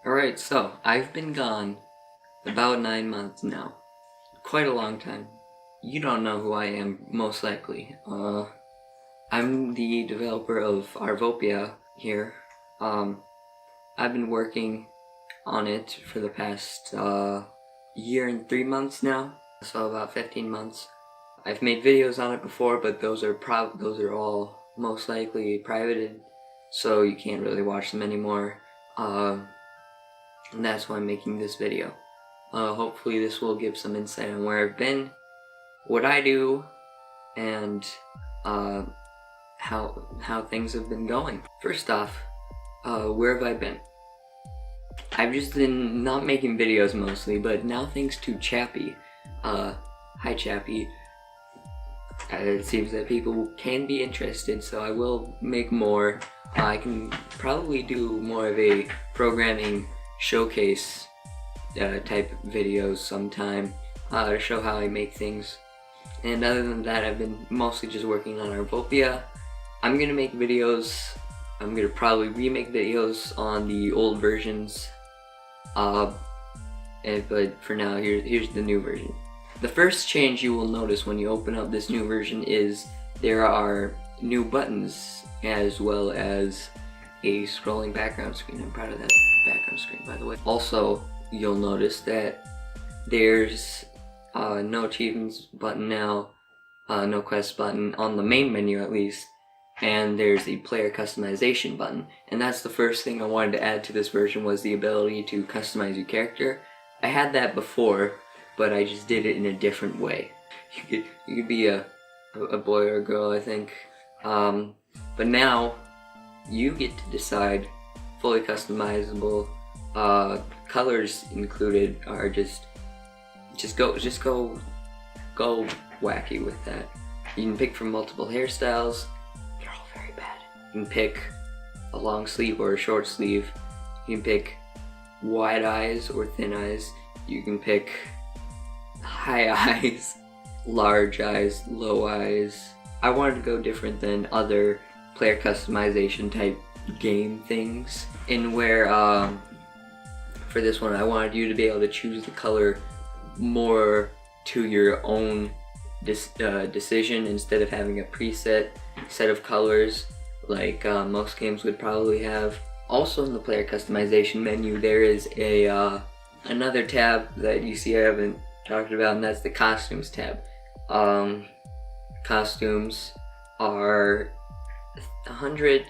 Alright, so I've been gone about 9 months now. Quite a long time. You don't know who I am, most likely. I'm the developer of Arvopia here. I've been working on it for the past year and 3 months now, so about 15 months. I've made videos on it before, but those are all most likely privated, so you can't really watch them anymore. And that's why I'm making this video. Hopefully this will give some insight on where I've been, what I do, and how things have been going. First off, where have I been? I've just been not making videos mostly, but now thanks to CHAPPIE. Hi CHAPPIE. It seems that people can be interested, so I will make more. I can probably do more of a programming showcase type videos sometime to show how I make things. And other than that, I've been mostly just working on Arvopia. I'm gonna make videos. I'm gonna probably remake videos on the old versions. But for now, here's the new version. The first change you will notice when you open up this new version is there are new buttons as well as a scrolling background screen. I'm proud of that background screen, by the way. Also, you'll notice that there's no achievements button now, no quest button on the main menu at least, and there's a player customization button. And that's the first thing I wanted to add to this version, was the ability to customize your character. I had that before, but I just did it in a different way. You could be a boy or a girl, I think. But now you get to decide. Fully customizable, colors included are just go wacky with that. You can pick from multiple hairstyles. They're all very bad. You can pick a long sleeve or a short sleeve. You can pick wide eyes or thin eyes. You can pick high eyes, large eyes, low eyes. I wanted to go different than other player customization type game things, in where for this one I wanted you to be able to choose the color more to your own decision, instead of having a preset set of colors like most games would probably have. Also in the player customization menu, there is a another tab that you see I haven't talked about, and that's the costumes tab. Costumes are 100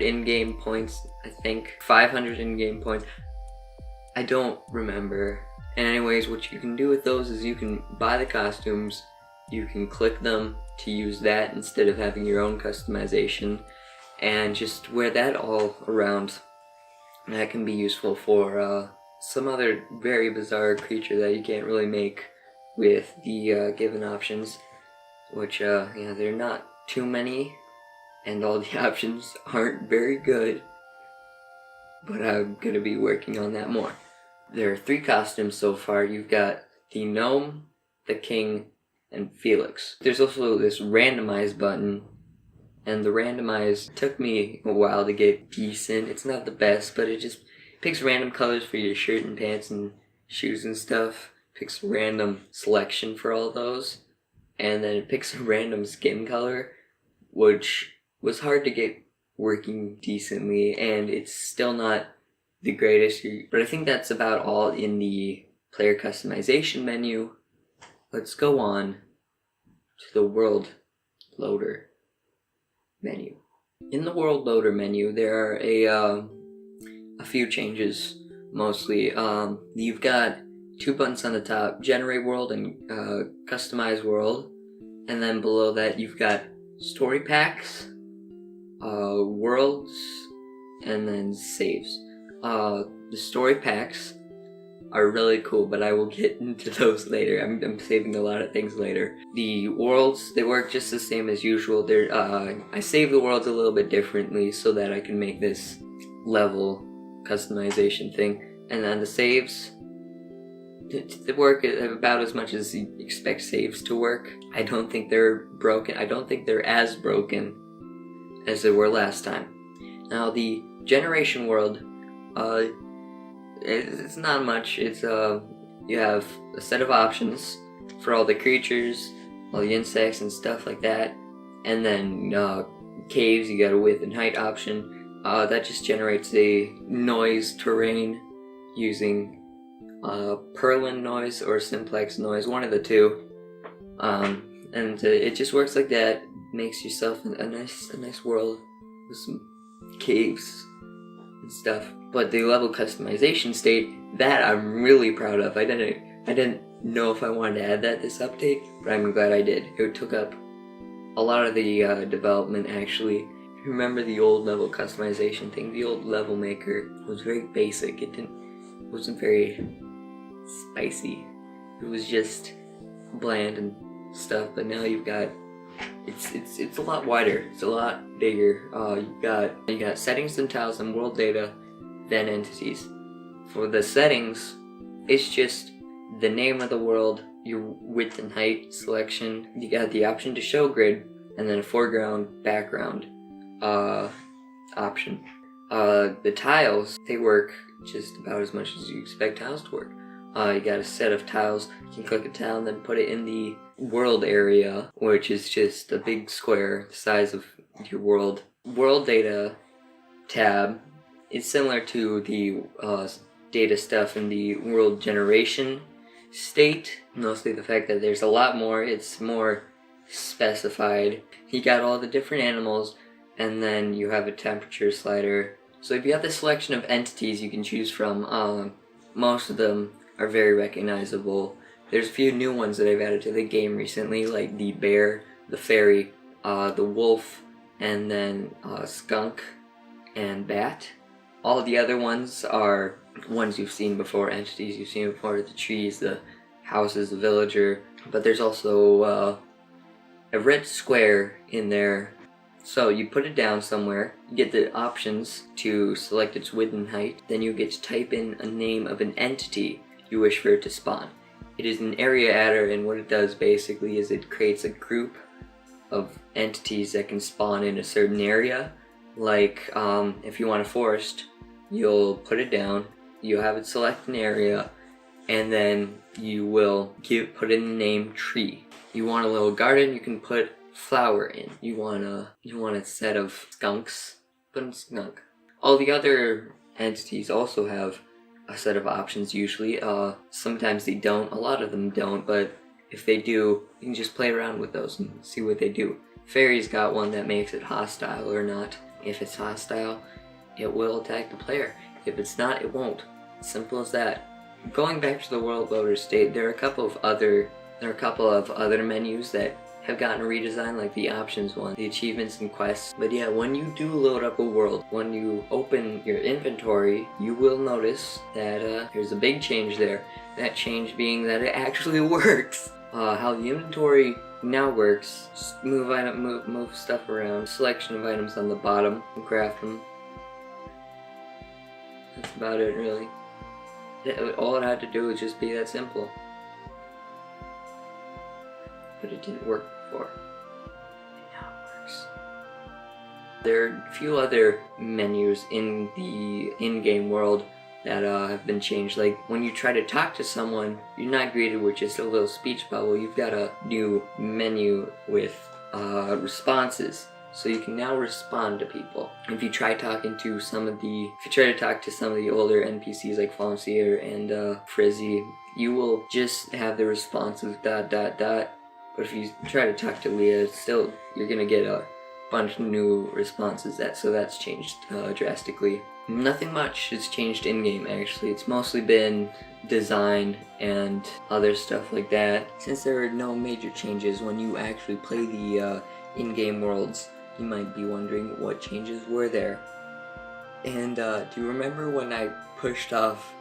in-game points, I think. 500 in-game points. I don't remember. And anyways, what you can do with those is you can buy the costumes, you can click them to use that instead of having your own customization, and just wear that all around. And that can be useful for some other very bizarre creature that you can't really make with the given options, which yeah, they're not too many, and all the options aren't very good, but I'm gonna be working on that more. There are 3 costumes so far. You've got the Gnome, the King, and Felix. There's also this randomize button, and the randomize took me a while to get decent. It's not the best, but it just picks random colors for your shirt and pants and shoes and stuff. Picks a random selection for all those, and then it picks a random skin color, which was hard to get working decently, and it's still not the greatest. But I think that's about all in the player customization menu. Let's go on to the world loader menu. In the world loader menu, there are a few changes, mostly. You've got 2 buttons on the top, generate world and customize world, and then below that you've got story packs, worlds, and then saves. The story packs are really cool, but I will get into those later. I'm saving a lot of things later. The worlds, they work just the same as usual. I save the worlds a little bit differently so that I can make this level customization thing. And then the saves, they work about as much as you expect saves to work. I don't think they're broken. I don't think they're as broken as they were last time. Now the generation world, it's not much. It's you have a set of options for all the creatures, all the insects and stuff like that, and then caves. You got a width and height option. That just generates a noise terrain using Perlin noise or simplex noise, one of the two. And it just works like that. Makes yourself a nice world with some caves and stuff. But the level customization state, that I'm really proud of. I didn't know if I wanted to add that this update, but I'm glad I did. It took up a lot of the development actually. Remember the old level customization thing? The old level maker was very basic. It wasn't very spicy. It was just bland and stuff. But now you've got it's a lot wider. It's a lot bigger. You got settings and tiles and world data, then entities. For the settings, it's just the name of the world, your width and height selection. You got the option to show grid, and then a foreground background option. The tiles, they work just about as much as you expect tiles to work. You got a set of tiles. You can click a tile and then put it in the world area, which is just a big square the size of your world. World data tab is similar to the data stuff in the world generation state. Mostly the fact that there's a lot more. It's more specified. You got all the different animals, and then you have a temperature slider. So if you have the selection of entities you can choose from, most of them are very recognizable. There's a few new ones that I've added to the game recently, like the bear, the fairy, the wolf, and then skunk and bat. All the other ones are ones you've seen before, entities you've seen before, the trees, the houses, the villager. But there's also a red square in there. So you put it down somewhere, you get the options to select its width and height, then you get to type in a name of an entity you wish for it to spawn. It is an area adder, and what it does basically is it creates a group of entities that can spawn in a certain area. Like if you want a forest, you'll put it down, you'll have it select an area, and then you will put in the name tree. You want a little garden, you can put flower in. You want a set of skunks, put in skunk. All the other entities also have a set of options usually. Sometimes they don't, a lot of them don't, but if they do, you can just play around with those and see what they do. Fairy's got one that makes it hostile or not. If it's hostile, it will attack the player. If it's not, it won't. Simple as that. Going back to the world loader state, there are a couple of other menus that have gotten a redesign, like the options one, the achievements and quests. But yeah, when you do load up a world, when you open your inventory, you will notice that there's a big change there. That change being that it actually works. How the inventory now works: just move stuff around, selection of items on the bottom, and craft them. That's about it, really. All it had to do was just be that simple. But it didn't work before. And now it works. There are a few other menus in the in-game world that have been changed. Like when you try to talk to someone, you're not greeted with just a little speech bubble. You've got a new menu with responses. So you can now respond to people. If you try talking to some of the older NPCs like Fonseer and Frizzy, you will just have the responses ... But if you try to talk to Leah, still you're gonna get a bunch of new responses. So that's changed drastically. Nothing much has changed in-game actually. It's mostly been design and other stuff like that. Since there are no major changes when you actually play the in-game worlds, you might be wondering what changes were there. And do you remember when I pushed off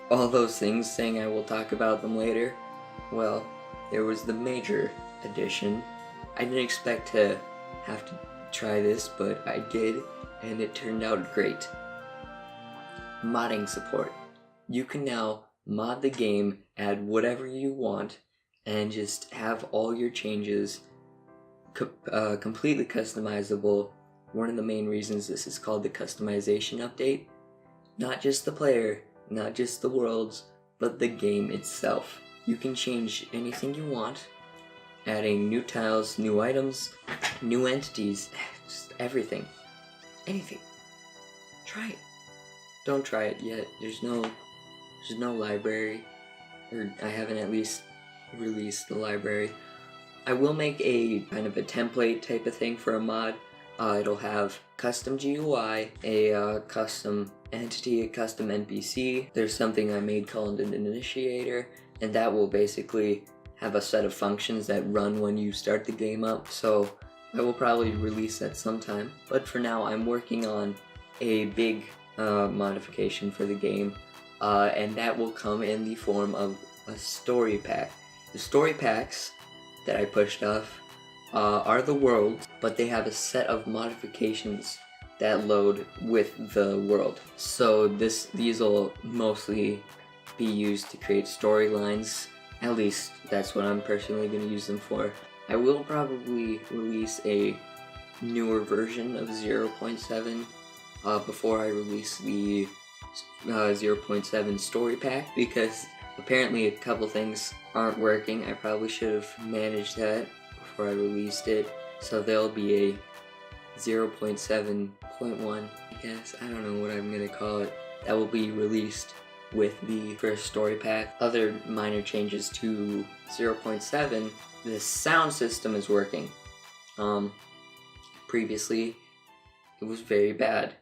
all those things saying I will talk about them later? Well, there was the major addition. I didn't expect to have to try this, but I did, and it turned out great. Modding support. You can now mod the game, add whatever you want, and just have all your changes completely customizable. One of the main reasons this is called the customization update. Not just the player, not just the worlds, but the game itself. You can change anything you want, adding new tiles, new items, new entities, just everything. Anything. Try it. Don't try it yet. There's no library, or I haven't at least released the library. I will make a kind of a template type of thing for a mod. It'll have custom GUI, a custom entity, a custom NPC. There's something I made called an initiator, and that will basically have a set of functions that run when you start the game up. So I will probably release that sometime. But for now, I'm working on a big modification for the game, and that will come in the form of a story pack. The story packs that I pushed off are the world, but they have a set of modifications that load with the world. So these will mostly be used to create storylines. At least that's what I'm personally going to use them for. I will probably release a newer version of 0.7 before I release the 0.7 story pack, because apparently a couple things aren't working. I probably should have managed that before I released it. So there'll be a 0.7.1, I guess. I don't know what I'm gonna call it. That will be released with the first story pack. Other minor changes to 0.7, the sound system is working. Previously, it was very bad.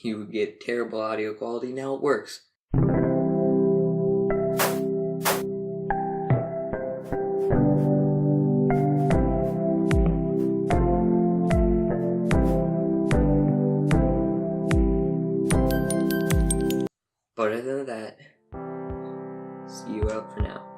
You would get terrible audio quality. Now it works. But other than that, see you out for now.